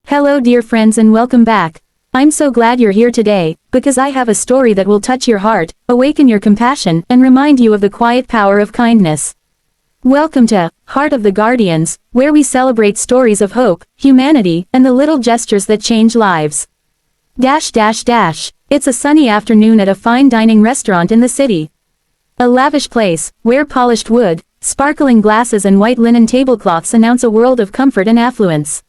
Hello dear friends and welcome back. I'm so glad you're here today, because I have a story that will touch your heart, awaken your compassion, and remind you of the quiet power of kindness. Welcome to Heart of the Guardians, where we celebrate stories of hope, humanity, and the little gestures that change lives. It's a sunny afternoon at a fine dining restaurant in the city. A lavish place, where polished wood, sparkling glasses and white linen tablecloths announce a world of comfort and affluence.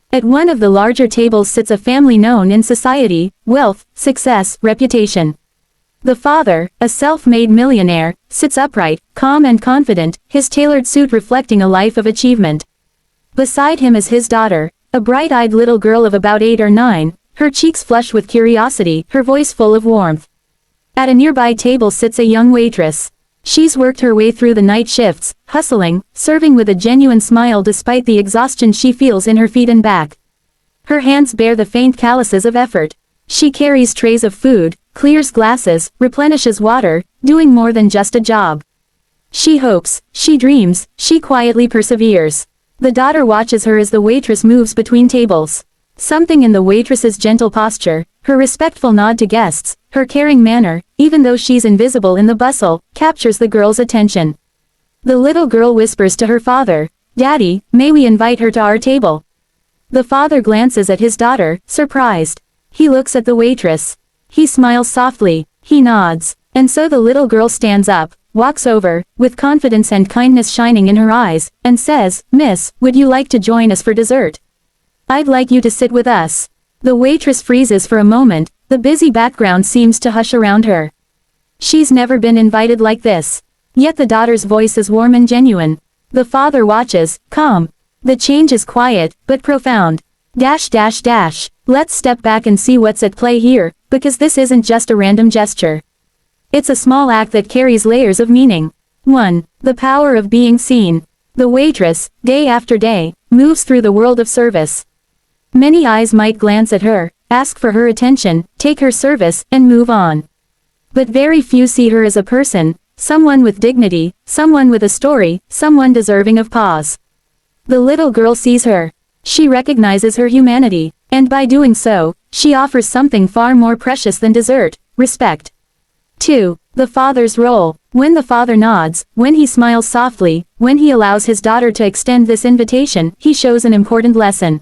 At one of the larger tables sits a family known in society, wealth, success, reputation. The father, a self-made millionaire, sits upright, calm and confident, his tailored suit reflecting a life of achievement. Beside him is his daughter, a bright-eyed little girl of about 8 or 9, her cheeks flushed with curiosity, her voice full of warmth. At a nearby table sits a young waitress. She's worked her way through the night shifts, hustling, serving with a genuine smile despite the exhaustion she feels in her feet and back. Her hands bear the faint calluses of effort. She carries trays of food, clears glasses, replenishes water, doing more than just a job. She hopes, she dreams, she quietly perseveres. The daughter watches her as the waitress moves between tables. Something in the waitress's gentle posture, her respectful nod to guests, her caring manner, even though she's invisible in the bustle, captures the girl's attention. The little girl whispers to her father, "Daddy, may we invite her to our table?" The father glances at his daughter, surprised. He looks at the waitress. He smiles softly, he nods, and so the little girl stands up, walks over, with confidence and kindness shining in her eyes, and says, "Miss, would you like to join us for dessert? I'd like you to sit with us." The waitress freezes for a moment, the busy background seems to hush around her. She's never been invited like this. Yet the daughter's voice is warm and genuine. The father watches, calm. The change is quiet, but profound. Let's step back and see what's at play here, because this isn't just a random gesture. It's a small act that carries layers of meaning. 1. The power of being seen. The waitress, day after day, moves through the world of service. Many eyes might glance at her, ask for her attention, take her service, and move on. But very few see her as a person, someone with dignity, someone with a story, someone deserving of pause. The little girl sees her. She recognizes her humanity, and by doing so, she offers something far more precious than dessert, respect. 2. The father's role. When the father nods, when he smiles softly, when he allows his daughter to extend this invitation, he shows an important lesson.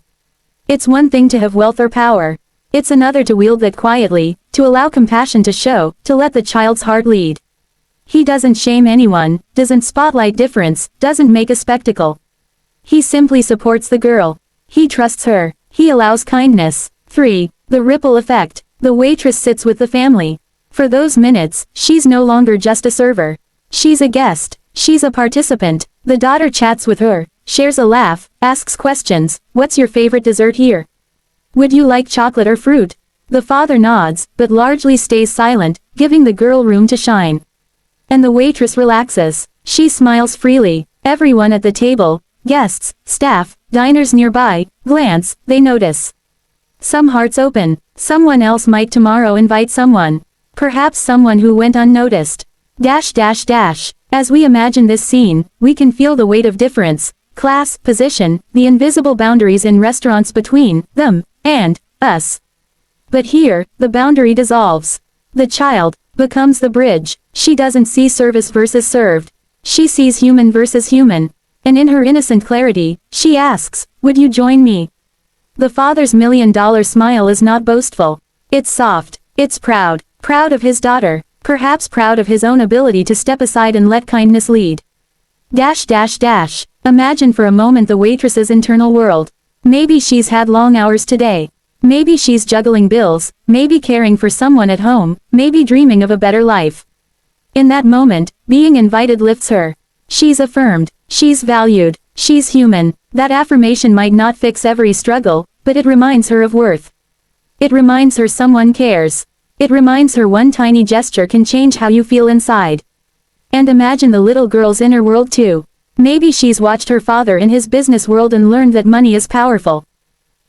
It's one thing to have wealth or power. It's another to wield that quietly, to allow compassion to show, to let the child's heart lead. He doesn't shame anyone, doesn't spotlight difference, doesn't make a spectacle. He simply supports the girl. He trusts her. He allows kindness. 3. The ripple effect. The waitress sits with the family. For those minutes, she's no longer just a server. She's a guest. She's a participant. The daughter chats with her, shares a laugh, asks questions. "What's your favorite dessert here? Would you like chocolate or fruit?" The father nods, but largely stays silent, giving the girl room to shine. And the waitress relaxes. She smiles freely. Everyone at the table, guests, staff, diners nearby, glance, they notice. Some hearts open. Someone else might tomorrow invite someone. Perhaps someone who went unnoticed. As we imagine this scene, we can feel the weight of difference, class, position, the invisible boundaries in restaurants between them and us. But here, the boundary dissolves. The child becomes the bridge. She doesn't see service versus served. She sees human versus human. And in her innocent clarity, she asks, "Would you join me?" The father's $1,000,000 smile is not boastful. It's soft. It's proud. Proud of his daughter. Perhaps proud of his own ability to step aside and let kindness lead. Imagine for a moment the waitress's internal world. Maybe she's had long hours today. Maybe she's juggling bills, maybe caring for someone at home, maybe dreaming of a better life. In that moment, being invited lifts her. She's affirmed. She's valued. She's human. That affirmation might not fix every struggle, but it reminds her of worth. It reminds her someone cares. It reminds her one tiny gesture can change how you feel inside. And imagine the little girl's inner world too. Maybe she's watched her father in his business world and learned that money is powerful.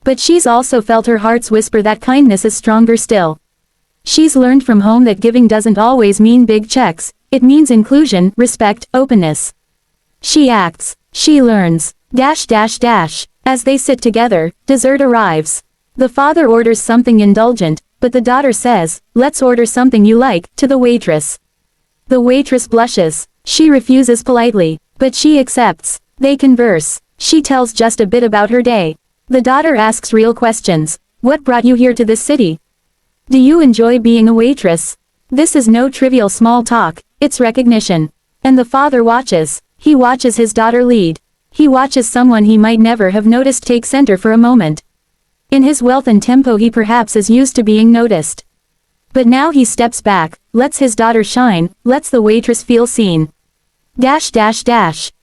But she's also felt her heart's whisper that kindness is stronger still. She's learned from home that giving doesn't always mean big checks, it means inclusion, respect, openness. She acts. She learns. As they sit together, dessert arrives. The father orders something indulgent, but the daughter says, "Let's order something you like," to the waitress. The waitress blushes. She refuses politely, but she accepts. They converse. She tells just a bit about her day. The daughter asks real questions. What brought you here to this city? Do you enjoy being a waitress? This is no trivial small talk, it's recognition. And the father watches. He watches his daughter lead. He watches someone he might never have noticed take center for a moment. In his wealth and tempo he perhaps is used to being noticed. But now he steps back, lets his daughter shine, lets the waitress feel seen.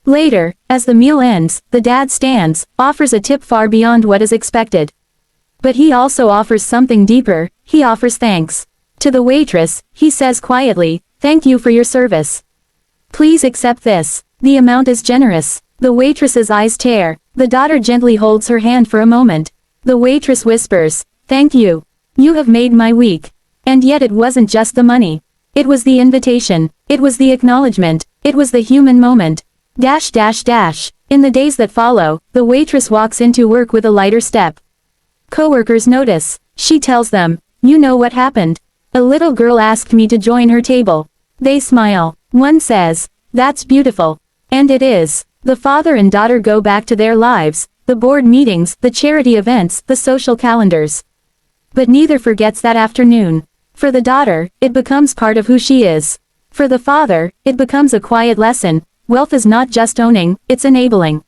Later, as the meal ends, the dad stands, offers a tip far beyond what is expected. But he also offers something deeper, he offers thanks. To the waitress, he says quietly, "Thank you for your service. Please accept this. The amount is generous." The waitress's eyes tear. The daughter gently holds her hand for a moment. The waitress whispers, "Thank you. You have made my week." And yet it wasn't just the money. It was the invitation. It was the acknowledgement. It was the human moment. In the days that follow, the waitress walks into work with a lighter step. Coworkers notice. She tells them, "You know what happened? A little girl asked me to join her table." They smile. One says, "That's beautiful." And it is. The father and daughter go back to their lives, the board meetings, the charity events, the social calendars. But neither forgets that afternoon. For the daughter, it becomes part of who she is. For the father, it becomes a quiet lesson. Wealth is not just owning, it's enabling.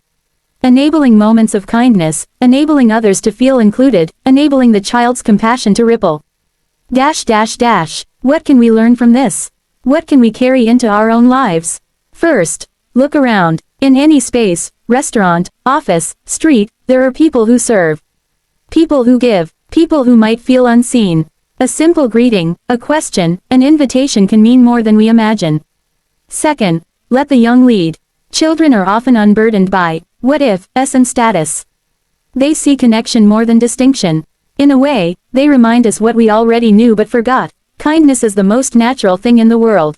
Enabling moments of kindness, enabling others to feel included, enabling the child's compassion to ripple. What can we learn from this? What can we carry into our own lives? First, look around. In any space, restaurant, office, street, there are people who serve. People who give. People who might feel unseen. A simple greeting, a question, an invitation can mean more than we imagine. Second, let the young lead. Children are often unburdened by what if, and status. They see connection more than distinction. In a way, they remind us what we already knew but forgot. Kindness is the most natural thing in the world.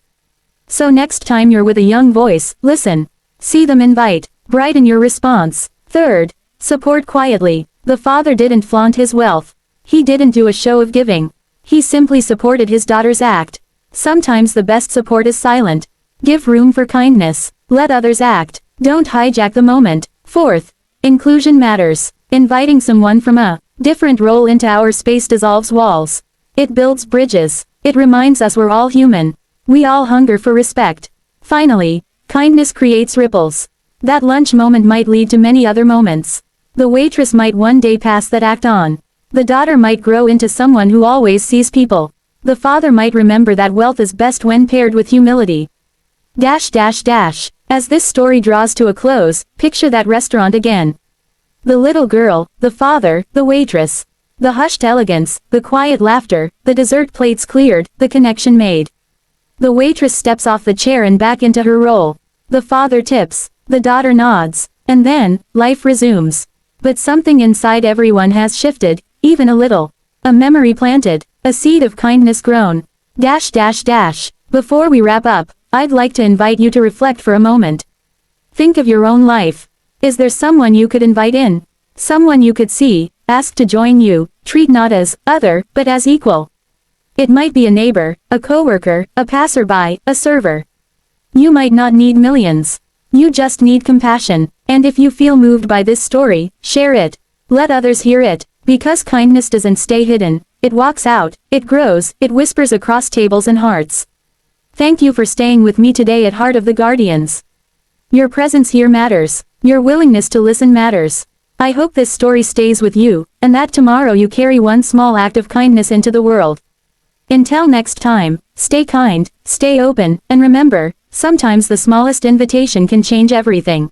So next time you're with a young voice, listen. See them invite. Brighten your response. Third, support quietly. The father didn't flaunt his wealth. He didn't do a show of giving. He simply supported his daughter's act. Sometimes the best support is silent. Give room for kindness. Let others act. Don't hijack the moment. Fourth, inclusion matters. Inviting someone from a different role into our space dissolves walls. It builds bridges. It reminds us we're all human. We all hunger for respect. Finally, kindness creates ripples. That lunch moment might lead to many other moments. The waitress might one day pass that act on. The daughter might grow into someone who always sees people. The father might remember that wealth is best when paired with humility. As this story draws to a close, picture that restaurant again. The little girl, the father, the waitress. The hushed elegance, the quiet laughter, the dessert plates cleared, the connection made. The waitress steps off the chair and back into her role. The father tips. The daughter nods. And then, life resumes. But something inside everyone has shifted, even a little. A memory planted. A seed of kindness grown. Before we wrap up, I'd like to invite you to reflect for a moment. Think of your own life. Is there someone you could invite in? Someone you could see, ask to join you, treat not as other, but as equal. It might be a neighbor, a coworker, a passerby, a server. You might not need millions. You just need compassion. And if you feel moved by this story, share it. Let others hear it. Because kindness doesn't stay hidden. It walks out, it grows, it whispers across tables and hearts. Thank you for staying with me today at Heart of the Guardians. Your presence here matters. Your willingness to listen matters. I hope this story stays with you, and that tomorrow you carry one small act of kindness into the world. Until next time, stay kind, stay open, and remember, sometimes the smallest invitation can change everything.